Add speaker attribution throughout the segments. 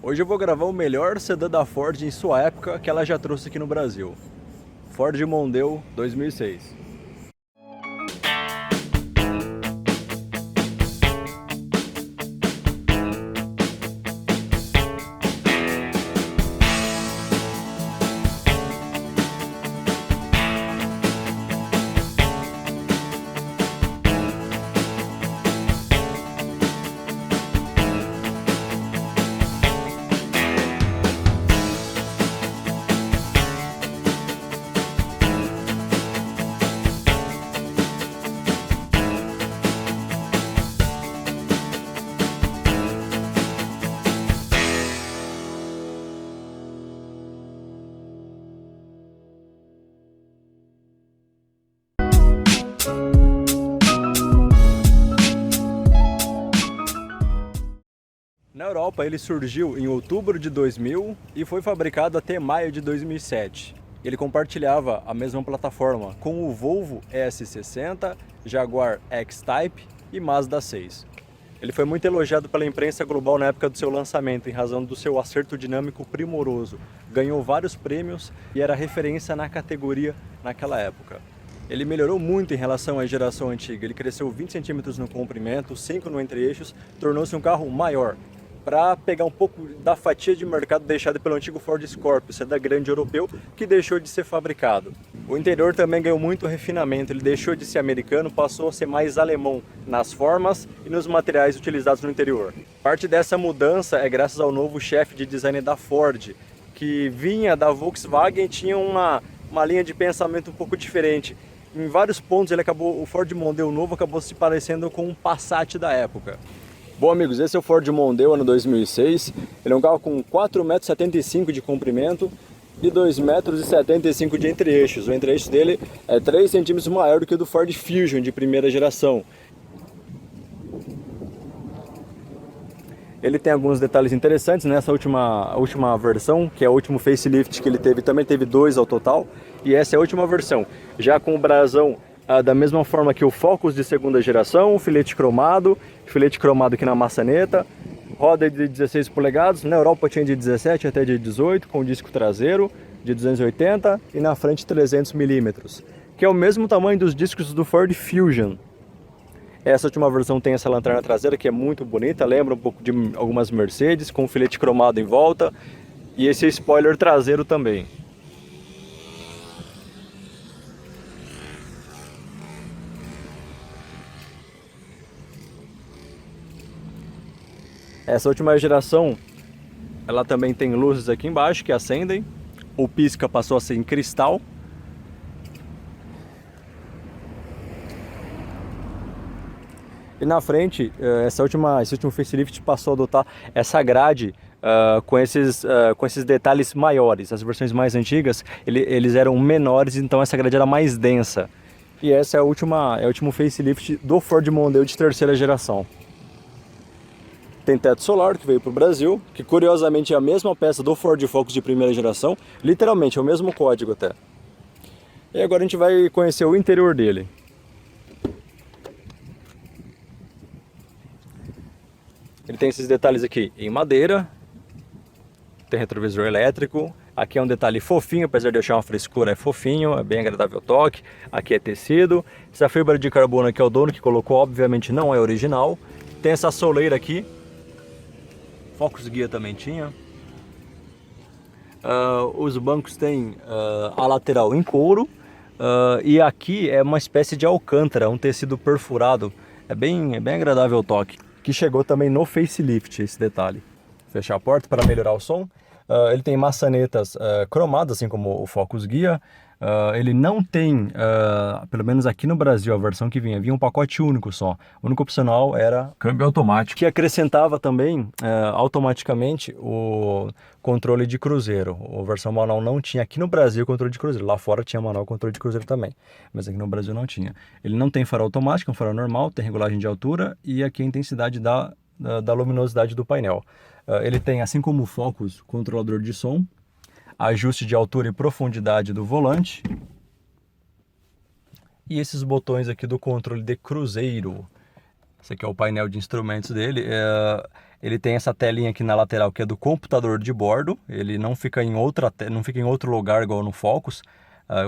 Speaker 1: Hoje eu vou gravar o melhor sedã da Ford em sua época que ela já trouxe aqui no Brasil. Ford Mondeo 2006. Na Europa ele surgiu em outubro de 2000 e foi fabricado até maio de 2007. Ele compartilhava a mesma plataforma com o Volvo ES60, Jaguar X-Type e Mazda 6. Ele foi muito elogiado pela imprensa global na época do seu lançamento, em razão do seu acerto dinâmico primoroso. Ganhou vários prêmios e era referência na categoria naquela época. Ele melhorou muito em relação à geração antiga. Ele cresceu 20 centímetros no comprimento, 5 no entre-eixos, tornou-se um carro maior, para pegar um pouco da fatia de mercado deixada pelo antigo Ford Scorpio, sedã grande europeu, que deixou de ser fabricado. O interior também ganhou muito refinamento, ele deixou de ser americano, passou a ser mais alemão nas formas e nos materiais utilizados no interior. Parte dessa mudança é graças ao novo chefe de design da Ford, que vinha da Volkswagen e tinha uma linha de pensamento um pouco diferente. Em vários pontos o Ford Mondeo novo acabou se parecendo com um Passat da época. Bom, amigos, esse é o Ford Mondeo ano 2006. Ele é um carro com 4,75 m de comprimento e 2,75 m de entre-eixos. O entre-eixo dele é 3 centímetros maior do que o do Ford Fusion de primeira geração. Ele tem alguns detalhes interessantes nessa última versão, que é o último facelift que ele teve. Também teve 2 ao total, e essa é a última versão, já com o brasão da mesma forma que o Focus de segunda geração, filete cromado aqui na maçaneta, roda de 16 polegadas, na Europa tinha de 17 até de 18, com disco traseiro de 280 e na frente 300 mm, que é o mesmo tamanho dos discos do Ford Fusion. Essa última versão tem essa lanterna traseira que é muito bonita, lembra um pouco de algumas Mercedes, com filete cromado em volta, e esse spoiler traseiro também. Essa última geração, ela também tem luzes aqui embaixo que acendem. O pisca passou a ser em cristal. E na frente, esse último facelift passou a adotar essa grade com esses detalhes maiores. As versões mais antigas, eles eram menores, então essa grade era mais densa. E essa é o último facelift do Ford Mondeo de terceira geração. Tem teto solar que veio para o Brasil, que curiosamente é a mesma peça do Ford Focus de primeira geração, literalmente é o mesmo código até. E agora a gente vai conhecer o interior dele. Ele tem esses detalhes aqui em madeira, tem retrovisor elétrico, aqui é um detalhe fofinho, apesar de eu achar uma frescura, é fofinho, é bem agradável o toque. Aqui é tecido, essa fibra de carbono aqui é o dono que colocou, obviamente não é original. Tem essa soleira aqui, Focus guia também tinha. Os bancos têm a lateral em couro, e aqui é uma espécie de alcântara, um tecido perfurado. É bem agradável o toque, que chegou também no facelift, esse detalhe. Fechar a porta para melhorar o som. Ele tem maçanetas cromadas, assim como o Focus guia. Ele não tem, pelo menos aqui no Brasil, a versão que vinha um pacote único só. O único opcional era câmbio automático, que acrescentava também automaticamente o controle de cruzeiro. A versão manual não tinha aqui no Brasil controle de cruzeiro. Lá fora tinha manual controle de cruzeiro também, mas aqui no Brasil não tinha. Ele não tem farol automático, é um farol normal, tem regulagem de altura e aqui a intensidade da luminosidade do painel. Ele tem, assim como o Focus, controlador de som, ajuste de altura e profundidade do volante e esses botões aqui do controle de cruzeiro. Esse aqui é o painel de instrumentos dele. Ele tem essa telinha aqui na lateral que é do computador de bordo. Ele não fica em outro lugar igual no Focus,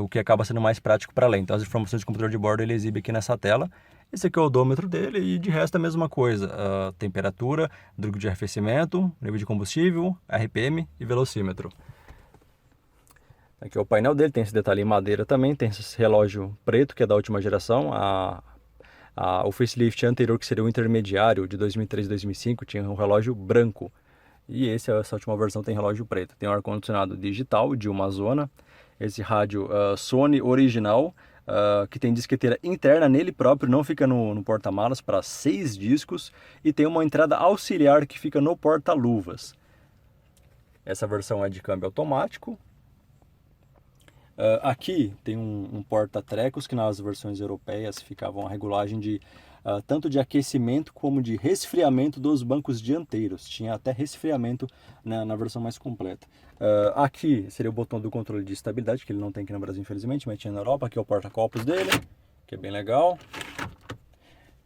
Speaker 1: o que acaba sendo mais prático para ler. Então as informações do computador de bordo ele exibe aqui nessa tela. Esse aqui é o odômetro dele e de resto é a mesma coisa. Temperatura, drugo de arrefecimento, nível de combustível, RPM e velocímetro. Aqui é o painel dele, tem esse detalhe em madeira também, tem esse relógio preto que é da última geração. O facelift anterior, que seria o intermediário de 2003 e 2005, tinha um relógio branco. E essa última versão tem relógio preto. Tem um ar-condicionado digital de uma zona. Esse rádio Sony original, que tem disqueteira interna nele próprio, não fica no porta-malas, para 6 discos. E tem uma entrada auxiliar que fica no porta-luvas. Essa versão é de câmbio automático. Aqui tem um porta-trecos que nas versões europeias ficavam a regulagem de tanto de aquecimento como de resfriamento dos bancos dianteiros. Tinha até resfriamento na versão mais completa. Aqui seria o botão do controle de estabilidade, que ele não tem aqui no Brasil infelizmente, mas tinha na Europa. Aqui é o porta-copos dele, que é bem legal.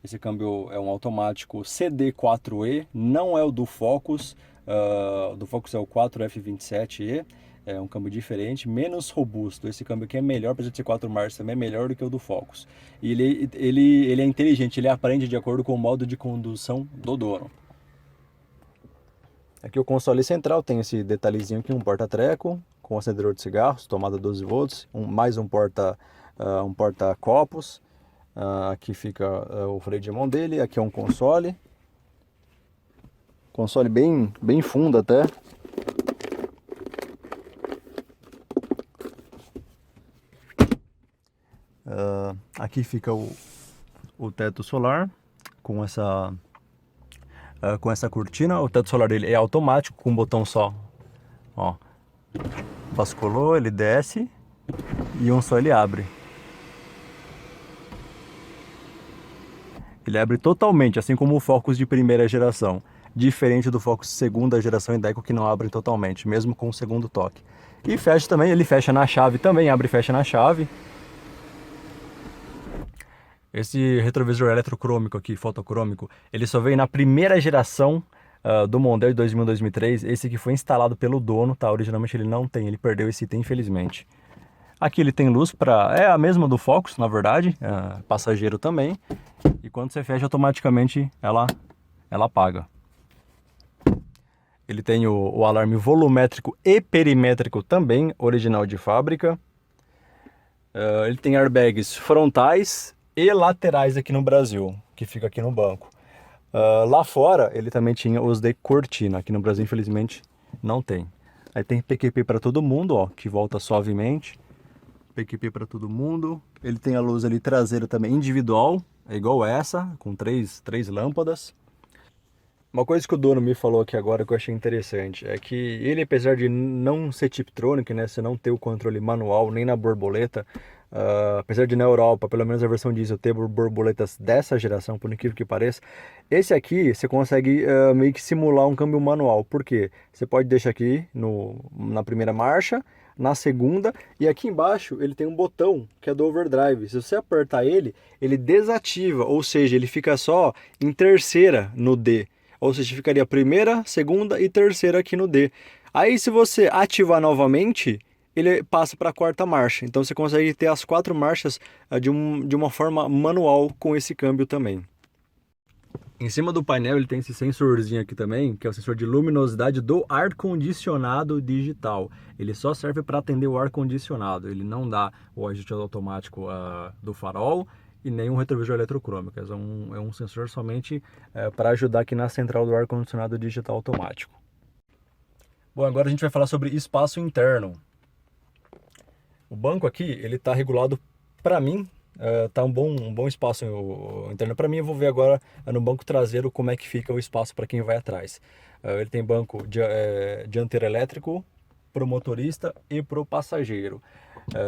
Speaker 1: Esse câmbio é um automático CD4E, não é o do Focus. O do Focus é o 4F27E. É um câmbio diferente, menos robusto. Esse câmbio aqui é melhor, apesar de ser 4 marchas, também é melhor do que o do Focus. E ele é inteligente, ele aprende de acordo com o modo de condução do dono. Aqui o console central tem esse detalhezinho aqui, um porta-treco com acendedor de cigarros, tomada 12 volts, mais um porta-copos. Aqui fica o freio de mão dele, aqui é um console. Console bem fundo até. Aqui fica o teto solar com essa cortina. O teto solar dele é automático, com um botão só. Ó, basculou, ele desce e um só ele abre. Ele abre totalmente, assim como o Focus de primeira geração. Diferente do Focus segunda geração Indeco, que não abre totalmente, mesmo com o segundo toque. E fecha também, ele fecha na chave também, abre e fecha na chave. Esse retrovisor eletrocrômico aqui, fotocrômico, ele só veio na primeira geração do Mondeo de 2000 2003. Esse aqui foi instalado pelo dono, tá? Originalmente ele não tem, ele perdeu esse item, infelizmente. Aqui ele tem luz é a mesma do Focus, na verdade, passageiro também. E quando você fecha, automaticamente ela apaga. Ele tem o alarme volumétrico e perimétrico também, original de fábrica. Ele tem airbags frontais e laterais aqui no Brasil, que fica aqui no banco. Lá fora ele também tinha os de cortina, aqui no Brasil infelizmente não tem. Aí tem PQP para todo mundo, ó, que volta suavemente. PQP para todo mundo. Ele tem a luz ali traseira também individual, é igual essa, com três lâmpadas. Uma coisa que o dono me falou aqui agora que eu achei interessante é que ele, apesar de não ser Tiptronic, né, você não ter o controle manual nem na borboleta, apesar de na Europa, pelo menos a versão diesel, ter borboletas dessa geração, por incrível que pareça, esse aqui você consegue meio que simular um câmbio manual. Por quê? Você pode deixar aqui na primeira marcha, na segunda, e aqui embaixo ele tem um botão que é do overdrive. Se você apertar ele desativa, ou seja, ele fica só em terceira no D. Ou seja, ficaria primeira, segunda e terceira aqui no D. Aí se você ativar novamente, ele passa para a quarta marcha. Então você consegue ter as 4 marchas de uma forma manual com esse câmbio também. Em cima do painel ele tem esse sensorzinho aqui também, que é o sensor de luminosidade do ar-condicionado digital. Ele só serve para atender o ar-condicionado. Ele não dá o ajuste automático do farol e nem um retrovisor eletrocrômico. É um sensor somente para ajudar aqui na central do ar-condicionado digital automático. Bom, agora a gente vai falar sobre espaço interno. O banco aqui, ele está regulado, para mim, tá um bom espaço interno. Para mim, eu vou ver agora no banco traseiro como é que fica o espaço para quem vai atrás. Ele tem banco dianteiro elétrico para o motorista e para o passageiro.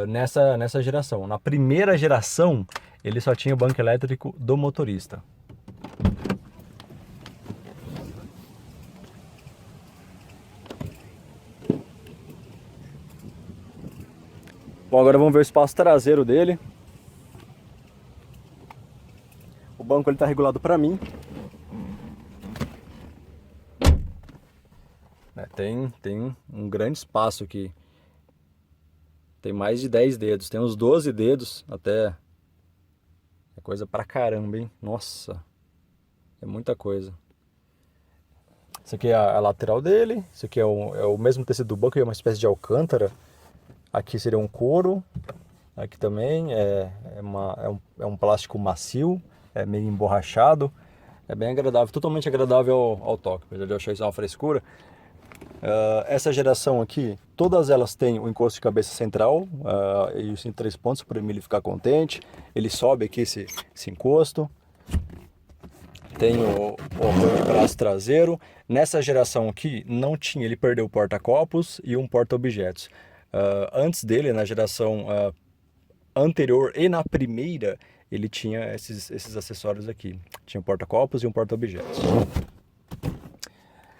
Speaker 1: Nessa geração. Na primeira geração, ele só tinha o banco elétrico do motorista. Bom, agora vamos ver o espaço traseiro dele. O banco está regulado para mim. tem um grande espaço aqui. Tem mais de 10 dedos, tem uns 12 dedos até. É coisa pra caramba, hein? Nossa, é muita coisa. Esse aqui é a lateral dele, esse aqui é o mesmo tecido do banco, é uma espécie de alcântara. Aqui seria um couro, aqui também é um plástico macio, é meio emborrachado. É bem agradável, totalmente agradável ao toque, apesar de eu achar isso uma frescura. Essa geração aqui, todas elas têm o encosto de cabeça central, e isso em 3 pontos para ele ficar contente. Ele sobe aqui esse encosto. Tem o apoio de braço traseiro. Nessa geração aqui não tinha, ele perdeu o porta-copos e um porta-objetos. Antes dele, na geração anterior e na primeira, ele tinha esses acessórios aqui. Tinha um porta-copos e um porta-objetos.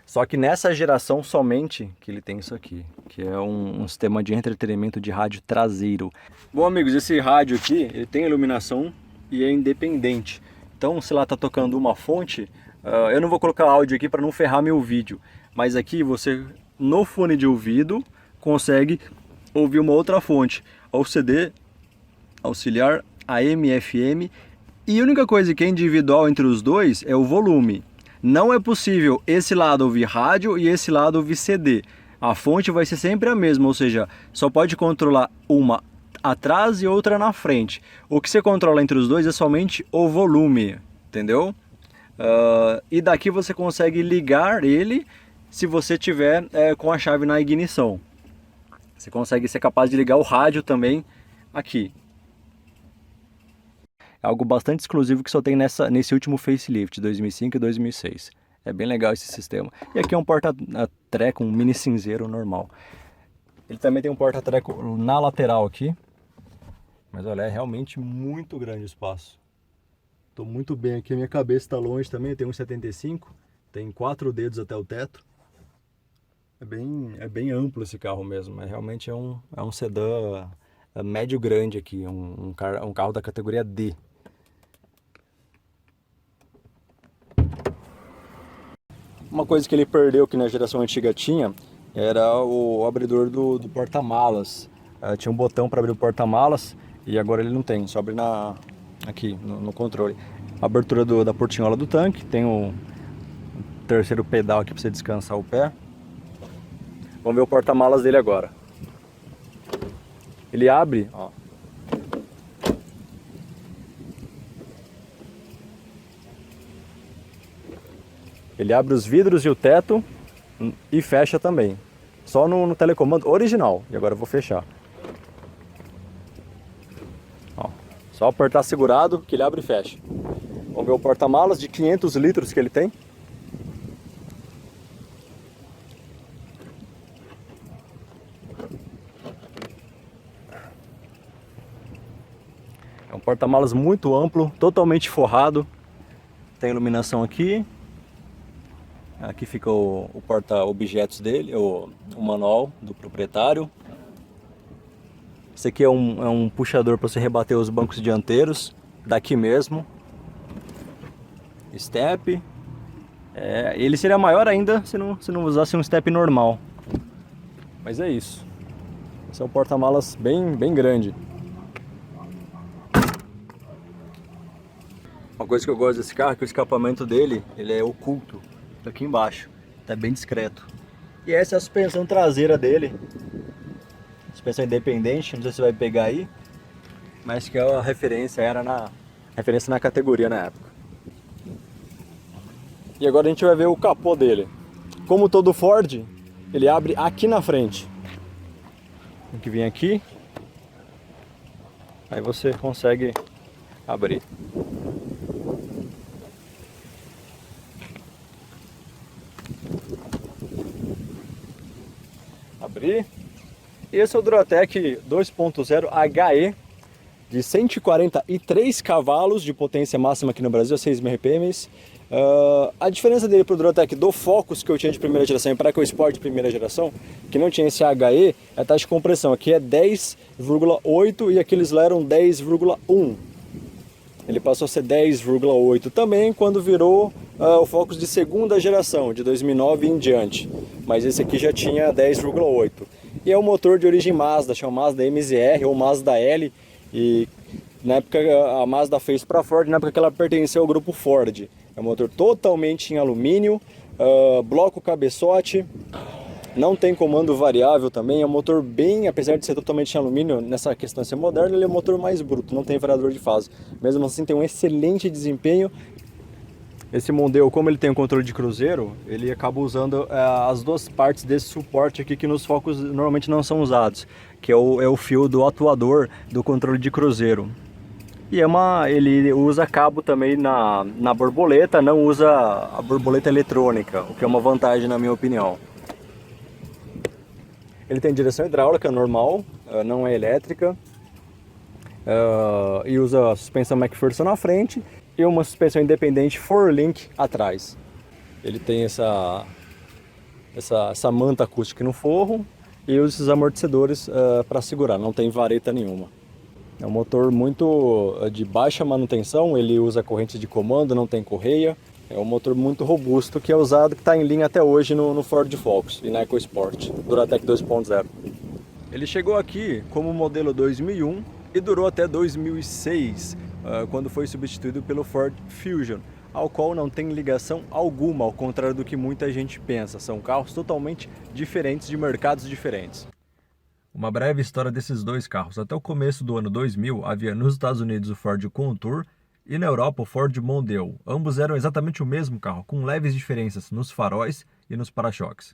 Speaker 1: Só que nessa geração somente que ele tem isso aqui, que é um sistema de entretenimento de rádio traseiro. Bom, amigos, esse rádio aqui, ele tem iluminação e é independente. Então, se lá tá tocando uma fonte, eu não vou colocar áudio aqui para não ferrar meu vídeo. Mas aqui você, no fone de ouvido, consegue ouvir uma outra fonte. Ou CD, auxiliar, AM, FM. E a única coisa que é individual entre os dois é o volume. Não é possível esse lado ouvir rádio e esse lado ouvir CD. A fonte vai ser sempre a mesma, ou seja, só pode controlar uma atrás e outra na frente. O que você controla entre os dois é somente o volume, entendeu? E daqui você consegue ligar ele se você tiver com a chave na ignição. Você consegue ser capaz de ligar o rádio também aqui. É algo bastante exclusivo que só tem nesse último facelift, 2005 e 2006. É bem legal esse sistema. E aqui é um porta-treco, um mini cinzeiro normal. Ele também tem um porta-treco na lateral aqui. Mas olha, é realmente muito grande o espaço. Estou muito bem aqui, a minha cabeça está longe também, tem 1,75. Tem 4 dedos até o teto. É bem amplo esse carro mesmo, mas realmente é um sedã médio grande aqui, um carro da categoria D. Uma coisa que ele perdeu que na geração antiga tinha era o abridor do porta-malas. Tinha um botão para abrir o porta-malas e agora ele não tem, só abre aqui no controle. A abertura da portinhola do tanque, tem o terceiro pedal aqui para você descansar o pé. Vamos ver o porta-malas dele agora. Ele abre, ó. Ele abre os vidros e o teto e fecha também. Só no telecomando original. E agora eu vou fechar. Ó, só apertar segurado que ele abre e fecha. Vamos ver o porta-malas de 500 litros que ele tem. É um porta-malas muito amplo, totalmente forrado. Tem iluminação aqui. Aqui fica o porta-objetos dele, o manual do proprietário. Esse aqui é um puxador para você rebater os bancos dianteiros, daqui mesmo. Step. Ele seria maior ainda se não usasse um step normal. Mas é isso. Esse é um porta-malas bem grande. Uma coisa que eu gosto desse carro é que o escapamento dele ele é oculto. Aqui embaixo, tá bem discreto. E essa é a suspensão traseira dele. Suspensão independente, não sei se vai pegar aí, mas que a referência era na categoria na época. E agora a gente vai ver o capô dele. Como todo Ford, ele abre aqui na frente. Tem que vir aqui. Aí você consegue abrir. Abrir. Esse é o Duratec 2.0 HE de 143 cavalos de potência máxima aqui no Brasil, 6.000 RPMs. A diferença dele para o Duratec do Focus que eu tinha de primeira geração e para o EcoSport de primeira geração, que não tinha esse HE, é a taxa de compressão. Aqui é 10,8 e aqueles lá eram 10,1. Ele passou a ser 10,8 também quando virou o Focus de segunda geração, de 2009 em diante, mas esse aqui já tinha 10,8. E é um motor de origem Mazda, chama Mazda MZR ou Mazda L, e na época a Mazda fez para a Ford, na época que ela pertenceu ao grupo Ford. É um motor totalmente em alumínio, bloco cabeçote, não tem comando variável também, é um motor bem, apesar de ser totalmente em alumínio, nessa questão de ser moderno, ele é um motor mais bruto, não tem variador de fase. Mesmo assim tem um excelente desempenho. Esse Mondeo, como ele tem um controle de cruzeiro, ele acaba usando as duas partes desse suporte aqui que nos Focus normalmente não são usados, que é o fio do atuador do controle de cruzeiro. E ele usa cabo também na borboleta, não usa a borboleta eletrônica, o que é uma vantagem na minha opinião. Ele tem direção hidráulica normal, não é elétrica, e usa a suspensão McPherson na frente e uma suspensão independente 4Link atrás. Ele tem essa manta acústica no forro e usa esses amortecedores para segurar, não tem vareta nenhuma. É um motor muito de baixa manutenção, ele usa corrente de comando, não tem correia. É um motor muito robusto que é usado, que está em linha até hoje no Ford Focus e na EcoSport, Duratec 2.0. Ele chegou aqui como modelo 2001 e durou até 2006, quando foi substituído pelo Ford Fusion, ao qual não tem ligação alguma, ao contrário do que muita gente pensa. São carros totalmente diferentes, de mercados diferentes. Uma breve história desses dois carros. Até o começo do ano 2000, havia nos Estados Unidos o Ford Contour e na Europa o Ford Mondeo. Ambos eram exatamente o mesmo carro, com leves diferenças nos faróis e nos para-choques.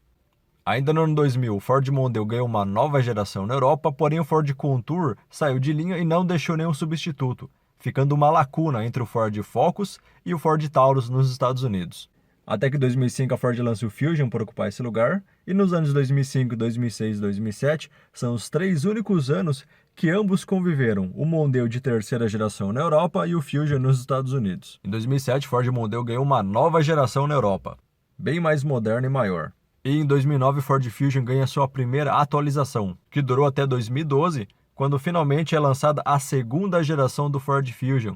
Speaker 1: Ainda no ano 2000, o Ford Mondeo ganhou uma nova geração na Europa, porém o Ford Contour saiu de linha e não deixou nenhum substituto, ficando uma lacuna entre o Ford Focus e o Ford Taurus nos Estados Unidos. Até que em 2005 a Ford lança o Fusion para ocupar esse lugar, e nos anos 2005, 2006 e 2007 são os 3 únicos anos que ambos conviveram, o Mondeo de terceira geração na Europa e o Fusion nos Estados Unidos. Em 2007, o Ford Mondeo ganhou uma nova geração na Europa, bem mais moderna e maior. E em 2009, o Ford Fusion ganha sua primeira atualização, que durou até 2012, quando finalmente é lançada a segunda geração do Ford Fusion,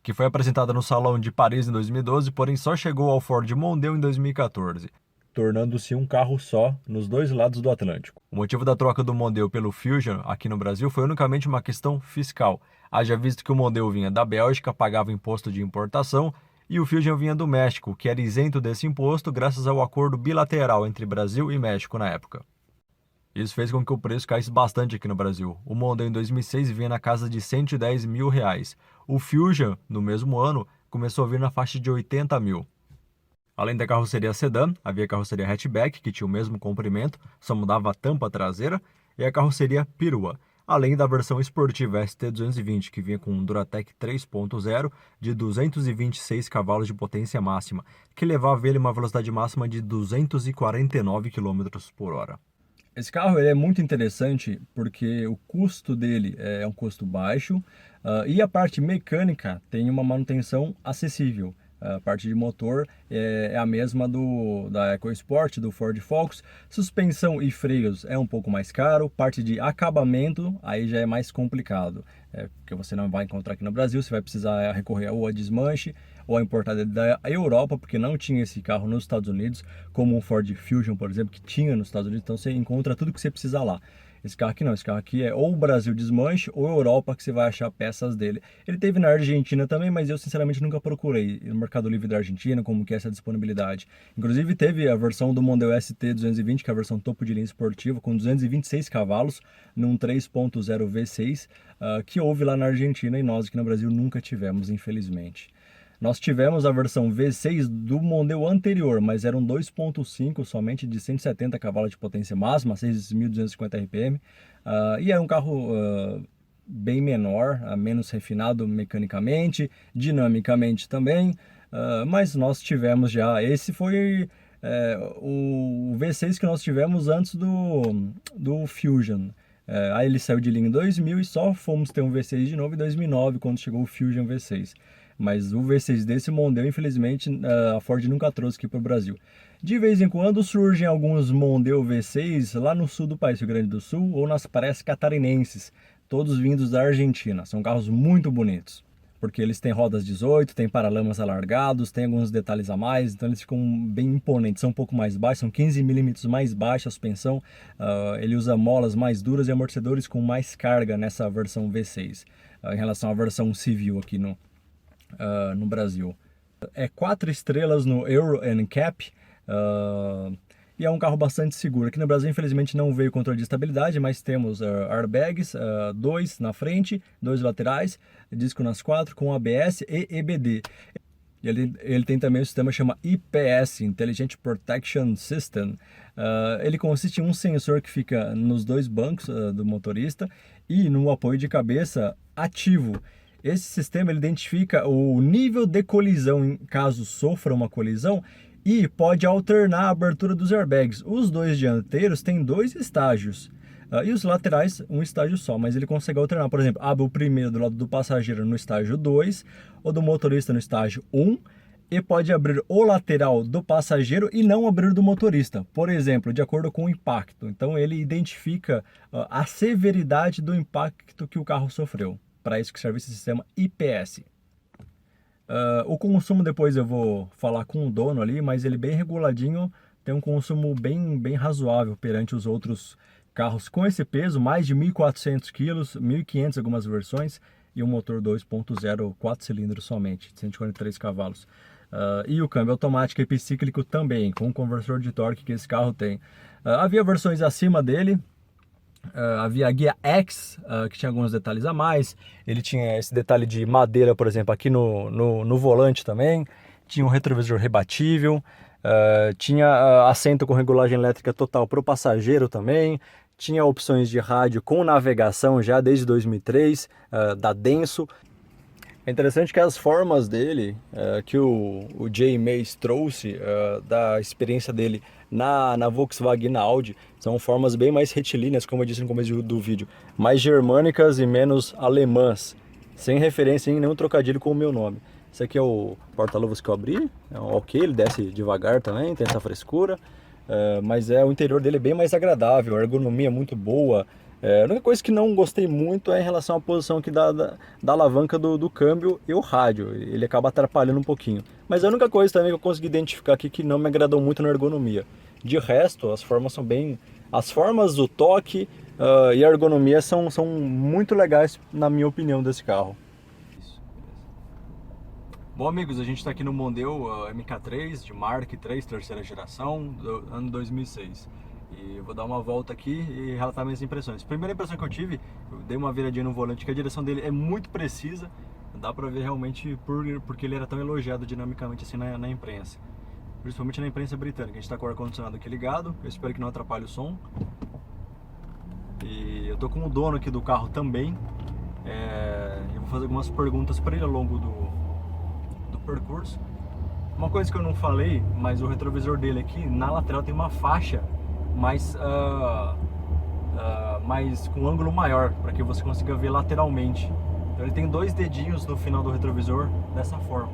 Speaker 1: que foi apresentada no Salão de Paris em 2012, porém só chegou ao Ford Mondeo em 2014, tornando-se um carro só nos dois lados do Atlântico. O motivo da troca do Mondeo pelo Fusion aqui no Brasil foi unicamente uma questão fiscal, haja visto que o Mondeo vinha da Bélgica, pagava imposto de importação, e o Fusion vinha do México, que era isento desse imposto graças ao acordo bilateral entre Brasil e México na época. Isso fez com que o preço caísse bastante aqui no Brasil. O Mondeo em 2006 vinha na casa de R$110 mil. O Fusion, no mesmo ano, começou a vir na faixa de 80 mil. Além da carroceria sedã, havia a carroceria hatchback, que tinha o mesmo comprimento, só mudava a tampa traseira, e a carroceria perua, além da versão esportiva ST220, que vinha com um Duratec 3.0 de 226 cavalos de potência máxima, que levava ele a uma velocidade máxima de 249 km por hora. Esse carro ele é muito interessante porque o custo dele é um custo baixo e a parte mecânica tem uma manutenção acessível. A parte de motor é a mesma da EcoSport, do Ford Focus. Suspensão e freios é um pouco mais caro. Parte de acabamento aí já é mais complicado, porque você não vai encontrar aqui no Brasil. Você vai precisar recorrer ou a desmanche ou a importada da Europa, porque não tinha esse carro nos Estados Unidos, como o Ford Fusion, por exemplo, que tinha nos Estados Unidos. Então você encontra tudo que você precisa lá. Esse carro aqui não, esse carro aqui é ou Brasil desmanche ou Europa que você vai achar peças dele. Ele teve na Argentina também, mas eu sinceramente nunca procurei no Mercado Livre da Argentina como que é essa disponibilidade. Inclusive teve a versão do Mondeo ST220, que é a versão topo de linha esportiva, com 226 cavalos, num 3.0 V6, que houve lá na Argentina e nós aqui no Brasil nunca tivemos, infelizmente. Nós tivemos a versão V6 do Mondeo anterior, mas era um 2.5 somente de 170 cavalos de potência máxima, 6.250 RPM, e era um carro bem menor, menos refinado mecanicamente, dinamicamente também, mas nós tivemos já, esse foi o V6 que nós tivemos antes do Fusion. Aí ele saiu de linha em 2000 e só fomos ter um V6 de novo em 2009, quando chegou o Fusion V6. Mas o V6 desse Mondeo, infelizmente, a Ford nunca trouxe aqui para o Brasil. De vez em quando surgem alguns Mondeo V6 lá no sul do país, Rio Grande do Sul, ou nas praias catarinenses, todos vindos da Argentina. São carros muito bonitos. porque eles têm rodas 18, têm paralamas alargados, tem alguns detalhes a mais, então eles ficam bem imponentes, são um pouco mais baixos, são 15 milímetros mais baixa a suspensão, ele usa molas mais duras e amortecedores com mais carga nessa versão V6, em relação à versão civil aqui no Brasil. É 4 estrelas no Euro NCAP, e é um carro bastante seguro. Aqui no Brasil, infelizmente, não veio controle de estabilidade, mas temos airbags, 2 na frente, 2 laterais, disco nas 4 com ABS e EBD. Ele tem também o sistema que chama IPS, Intelligent Protection System. Ele consiste em um sensor que fica nos 2 bancos do motorista e no apoio de cabeça ativo. Esse sistema ele identifica o nível de colisão em caso sofra uma colisão e pode alternar a abertura dos airbags. Os 2 dianteiros têm 2 estágios e os laterais um estágio só, mas ele consegue alternar. Por exemplo, abre o primeiro do lado do passageiro no estágio 2 ou do motorista no estágio 1 e pode abrir o lateral do passageiro e não abrir do motorista, por exemplo, de acordo com o impacto. Então ele identifica a severidade do impacto que o carro sofreu. Para isso que serve esse sistema IPS. O consumo depois eu vou falar com o dono ali, mas ele bem reguladinho, tem um consumo bem razoável perante os outros carros com esse peso, mais de 1.400 kg, 1.500 algumas versões, e um motor 2.0, 4 cilindros somente, 143 cavalos. E o câmbio automático epicíclico também, com o conversor de torque que esse carro tem. Havia versões acima dele, havia a guia X, que tinha alguns detalhes a mais. Ele tinha esse detalhe de madeira, por exemplo, aqui no volante também. Tinha um retrovisor rebatível. Tinha assento com regulagem elétrica total para o passageiro também. Tinha opções de rádio com navegação já desde 2003, da Denso. É interessante que as formas dele, que o Jay Mays trouxe da experiência dele na Volkswagen e na Audi, são formas bem mais retilíneas, como eu disse no começo do vídeo, mais germânicas e menos alemãs, sem referência em nenhum trocadilho com o meu nome. Esse aqui é o porta-luvas que eu abri, é ok, ele desce devagar também, tem essa frescura, mas o interior dele é bem mais agradável, a ergonomia é muito boa. A única coisa que não gostei muito é em relação à posição aqui da alavanca do câmbio e o rádio. Ele acaba atrapalhando um pouquinho. Mas a única coisa também que eu consegui identificar aqui que não me agradou muito na ergonomia. De resto, as formas são bem... As formas, o toque e a ergonomia são muito legais, na minha opinião, desse carro. Bom, amigos, a gente está aqui no Mondeo MK3 de Mark III, terceira geração, do ano 2006. E eu vou dar uma volta aqui e relatar minhas impressões. Primeira impressão que eu tive, eu dei uma viradinha no volante, que a direção dele é muito precisa. Dá pra ver realmente porque ele era tão elogiado dinamicamente assim na imprensa. Principalmente na imprensa britânica. A gente tá com o ar-condicionado aqui ligado, eu espero que não atrapalhe o som. E eu tô com o dono aqui do carro também. Eu vou fazer algumas perguntas para ele ao longo do percurso. Uma coisa que eu não falei, mas o retrovisor dele aqui, na lateral tem uma faixa mais com um ângulo maior, para que você consiga ver lateralmente. Então ele tem 2 dedinhos no final do retrovisor dessa forma.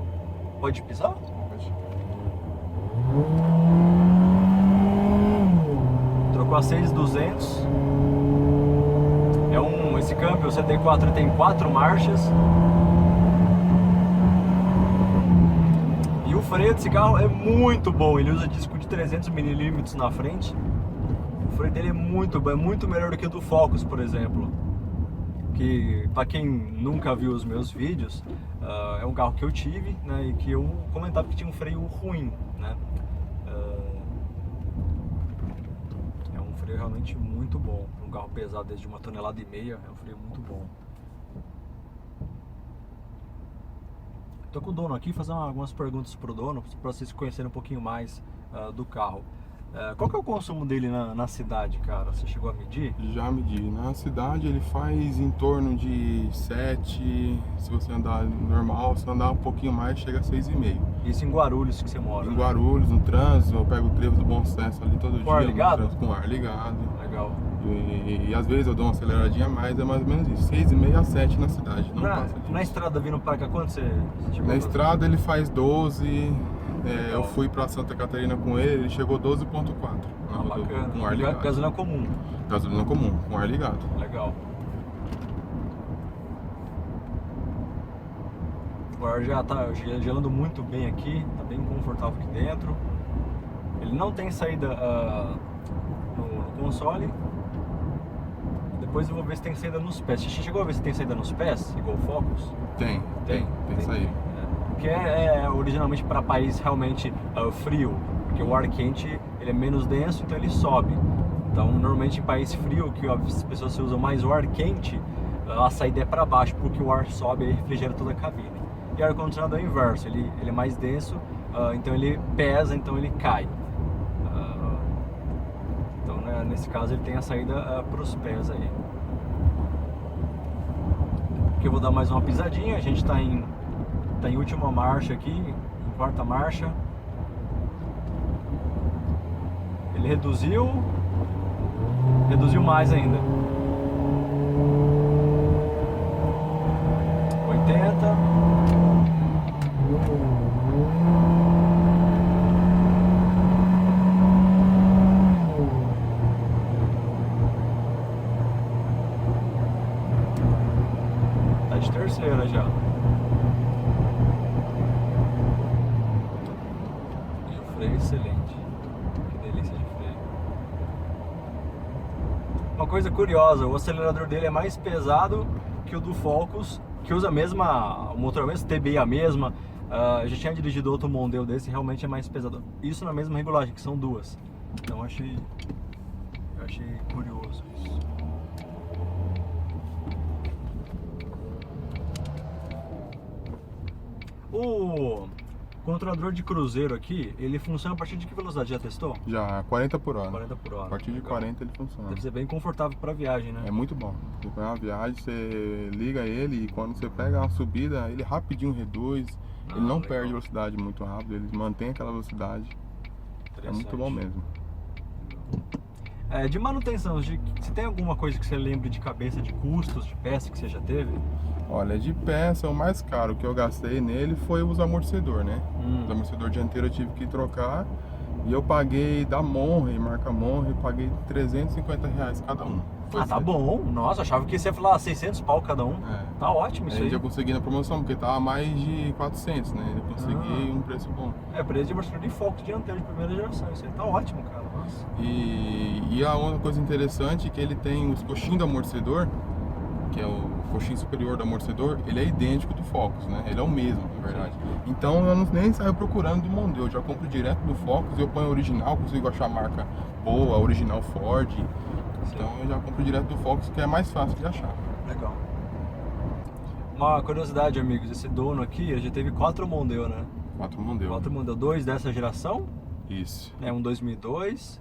Speaker 1: Pode pisar? Pode. Trocou a 6200. Esse câmbio, o CD4, tem 4 marchas. E o freio desse carro é muito bom. Ele usa disco de 300 mm na frente. O freio dele é muito melhor do que o do Focus, por exemplo. Que, para quem nunca viu os meus vídeos, é um carro que eu tive, né, e que eu comentava que tinha um freio ruim, né. É um freio realmente muito bom. Um carro pesado desde 1,5 toneladas, é um freio muito bom. Tô com o dono aqui, fazer algumas perguntas pro dono, para vocês conhecerem um pouquinho mais do carro. Qual que é o consumo dele na cidade, cara? Você chegou a medir?
Speaker 2: Já medi. Na cidade ele faz em torno de 7, se você andar normal, se andar um pouquinho mais, chega a 6,5.
Speaker 1: Isso em Guarulhos que você mora?
Speaker 2: Em Guarulhos, no trânsito, eu pego o trevo do Bom Sucesso ali todo dia.
Speaker 1: Com ar ligado?
Speaker 2: Com ar ligado.
Speaker 1: Legal.
Speaker 2: E às vezes eu dou uma aceleradinha a mais, é mais ou menos isso, 6,5 a 7 na cidade, não passa disso.
Speaker 1: Na estrada vindo pra cá, quanto você chegou?
Speaker 2: Na estrada ele faz 12. Eu fui pra Santa Catarina com ele chegou 12,4
Speaker 1: bacana.
Speaker 2: Com ar ligado.
Speaker 1: Gasolina comum.
Speaker 2: Gasolina comum, com ar ligado.
Speaker 1: Legal. O ar já tá gelando muito bem aqui, tá bem confortável aqui dentro. Ele não tem saída no console. Depois eu vou ver se tem saída nos pés. Você chegou a ver se tem saída nos pés, igual o Focus?
Speaker 2: Tem saída.
Speaker 1: Que é originalmente para país realmente frio, porque o ar quente ele é menos denso, então ele sobe. Então, normalmente em país frio, que as pessoas usam mais o ar quente, a saída é para baixo, porque o ar sobe e refrigera toda a cabine. E o ar-condicionado é o inverso, ele é mais denso, então ele pesa, então ele cai. Então, né, nesse caso, ele tem a saída para os pés aí. Aqui eu vou dar mais uma pisadinha, a gente está em última marcha aqui, em quarta marcha. Ele reduziu mais ainda. 80. Tá de terceira já. E o freio excelente. Que delícia de freio. Uma coisa curiosa, o acelerador dele é mais pesado que o do Focus, que usa o motor mesmo, TBI a mesma. Eu já tinha dirigido outro Mondeo desse, realmente é mais pesado. Isso na mesma regulagem, que são duas. Então eu achei curioso isso. O controlador de cruzeiro aqui, ele funciona a partir de que velocidade? Já testou?
Speaker 2: Já, 40 por hora.
Speaker 1: 40 por hora.
Speaker 2: A partir de 40 ele funciona.
Speaker 1: Deve ser bem confortável para viagem, né?
Speaker 2: É muito bom. Você vai uma viagem, você liga ele e quando você pega uma subida, ele rapidinho reduz. Ele não
Speaker 1: legal.
Speaker 2: perde velocidade muito rápido, ele mantém aquela velocidade. É muito bom mesmo.
Speaker 1: De manutenção, você tem alguma coisa que você lembre de cabeça, de custos, de peça que você já teve?
Speaker 2: Olha, de peça, o mais caro que eu gastei nele foi os amortecedor, né? Os amortecedor dianteiro eu tive que trocar. E eu paguei da Monre, marca Monre, paguei R$350 cada um.
Speaker 1: Tá bom. Nossa, achava que você ia falar 600 pau cada um. Tá ótimo isso aí.
Speaker 2: Eu já consegui na promoção, porque tava mais de 400, né? Eu consegui um preço bom.
Speaker 1: Preço de amortecedor de Focus dianteiro de primeira geração. Isso aí tá ótimo, cara. Nossa.
Speaker 2: E a outra coisa interessante é que ele tem os coxinhos do amortecedor, que é o coxinho superior do amortecedor, ele é idêntico do Focus, né? Ele é o mesmo, na verdade. Então eu nem saio procurando do Mondeo, eu já compro direto do Focus, eu ponho original, consigo achar a marca boa, original Ford. Então eu já compro direto do Focus, que é mais fácil de achar.
Speaker 1: Legal. Uma curiosidade, amigos, esse dono aqui, ele já teve 4 Mondeo, né?
Speaker 2: 4 Mondeo.
Speaker 1: 4 Mondeo, 2 dessa geração.
Speaker 2: Isso.
Speaker 1: Um 2002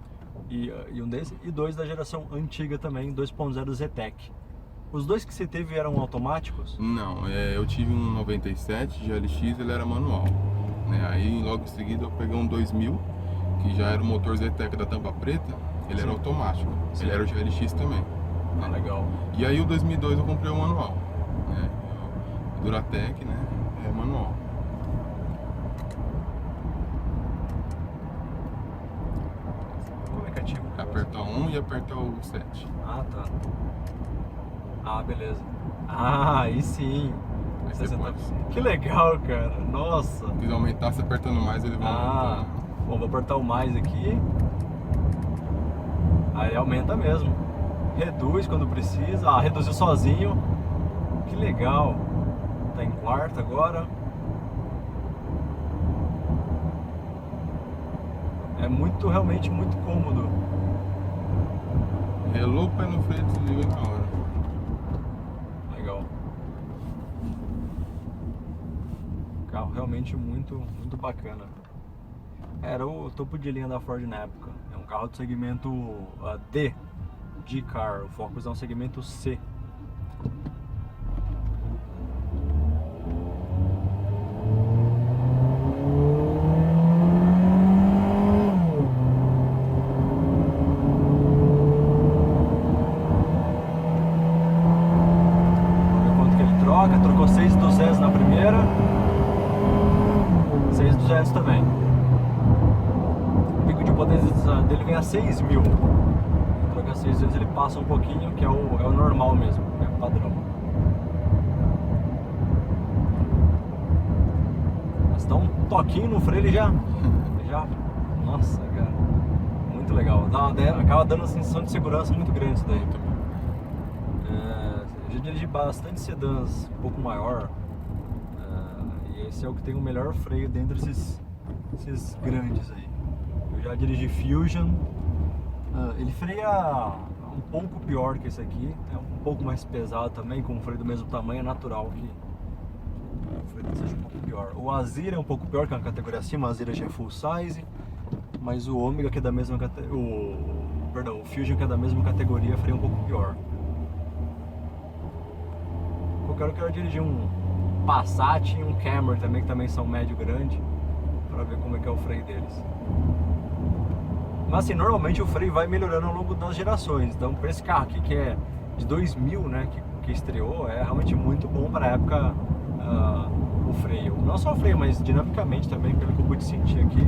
Speaker 1: e um desse, e 2 da geração antiga também, 2.0 Zetec. Os dois que você teve eram automáticos?
Speaker 2: Não, eu tive um 97 GLX, ele era manual, né? Aí logo em seguida eu peguei um 2000, que já era o motor Zetec da tampa preta, ele era automático, ele era o GLX também.
Speaker 1: Legal.
Speaker 2: E aí o 2002 eu comprei o manual, né? O Duratec, né? É manual.
Speaker 1: Como é que ativa?
Speaker 2: Aperta 1 e aperta o 7.
Speaker 1: Tá. Beleza. Aí sim.
Speaker 2: Aí você pode.
Speaker 1: Que legal, cara. Nossa.
Speaker 2: Se quiser aumentar, você apertando mais, ele vai aumentando.
Speaker 1: Bom, vou apertar o mais aqui. Aí aumenta mesmo. Reduz quando precisa. Reduziu sozinho. Que legal. Tá em quarta agora. É realmente muito cômodo.
Speaker 2: Relou o pé no freio, desliga na hora.
Speaker 1: Legal. Carro realmente muito bacana. Era o topo de linha da Ford na época. É um carro do segmento D, G-Car. O Focus é um segmento C. Trocou 6.200 na primeira, 6.200 também. O pico de potência dele vem a 6.000. Troca 6.200, ele passa um pouquinho, que é o normal mesmo, é o padrão. Você dá um toquinho no freio, ele já... Nossa, cara. Muito legal. Acaba dando uma sensação de segurança muito grande isso daí. Eu já dirigi bastante sedãs um pouco maior. E esse é o que tem o melhor freio dentre esses grandes aí. Eu já dirigi Fusion. Ele freia um pouco pior que esse aqui. É um pouco mais pesado também, com um freio do mesmo tamanho. É natural que o freio seja um pouco pior. O Azira é um pouco pior, que é uma categoria acima. O Azira já é full size. Mas o Omega, que é da mesma categoria, o Fusion, que é da mesma categoria, freia um pouco pior. Eu quero dirigir um Passat e um Camry também, que também são médio grande, para ver como é que é o freio deles. Mas assim, normalmente o freio vai melhorando ao longo das gerações. Então, para esse carro aqui que é de 2000, né, que estreou, é realmente muito bom para a época o freio. Não só o freio, mas dinamicamente também, pelo que eu pude sentir aqui.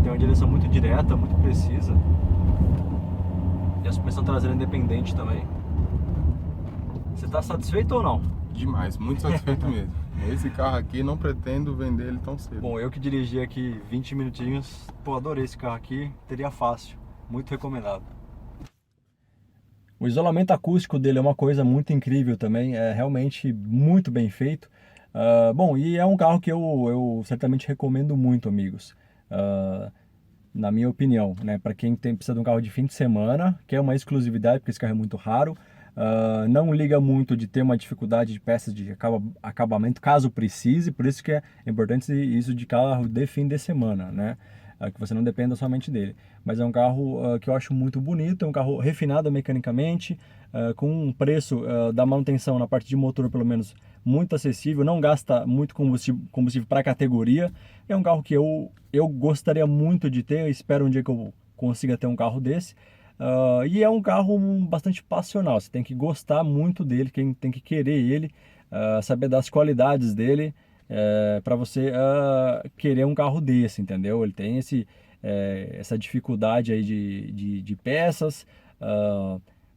Speaker 1: Tem uma direção muito direta, muito precisa. E a suspensão traseira independente também. Você está satisfeito ou não?
Speaker 2: Demais, muito satisfeito mesmo. Esse carro aqui, não pretendo vender ele tão cedo.
Speaker 1: Bom, eu que dirigi aqui 20 minutinhos, pô, adorei esse carro aqui, teria fácil, muito recomendado. O isolamento acústico dele é uma coisa muito incrível também, é realmente muito bem feito. Bom, e é um carro que eu certamente recomendo muito, amigos. Na minha opinião, né? Para quem precisa de um carro de fim de semana, que é uma exclusividade, porque esse carro é muito raro. Não liga muito de ter uma dificuldade de peças de acabamento, caso precise, por isso que é importante isso de carro de fim de semana, né? Que você não dependa somente dele. Mas é um carro que eu acho muito bonito, é um carro refinado mecanicamente, com um preço da manutenção na parte de motor, pelo menos, muito acessível, não gasta muito combustível para a categoria. É um carro que eu gostaria muito de ter, eu espero um dia que eu consiga ter um carro desse. E é um carro bastante passional, você tem que gostar muito dele, tem que querer ele, saber das qualidades dele, para você querer um carro desse, entendeu? Ele tem essa dificuldade aí de peças,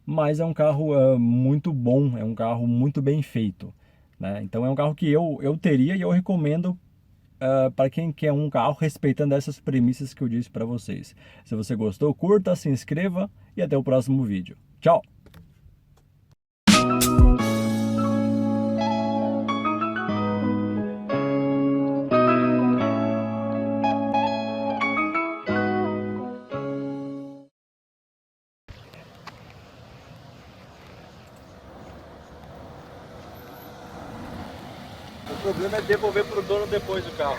Speaker 1: mas é um carro muito bom, é um carro muito bem feito, né? Então é um carro que eu teria e eu recomendo para quem quer um carro respeitando essas premissas que eu disse para vocês. Se você gostou, curta, se inscreva e até o próximo vídeo. Tchau! O problema é devolver pro dono depois do carro.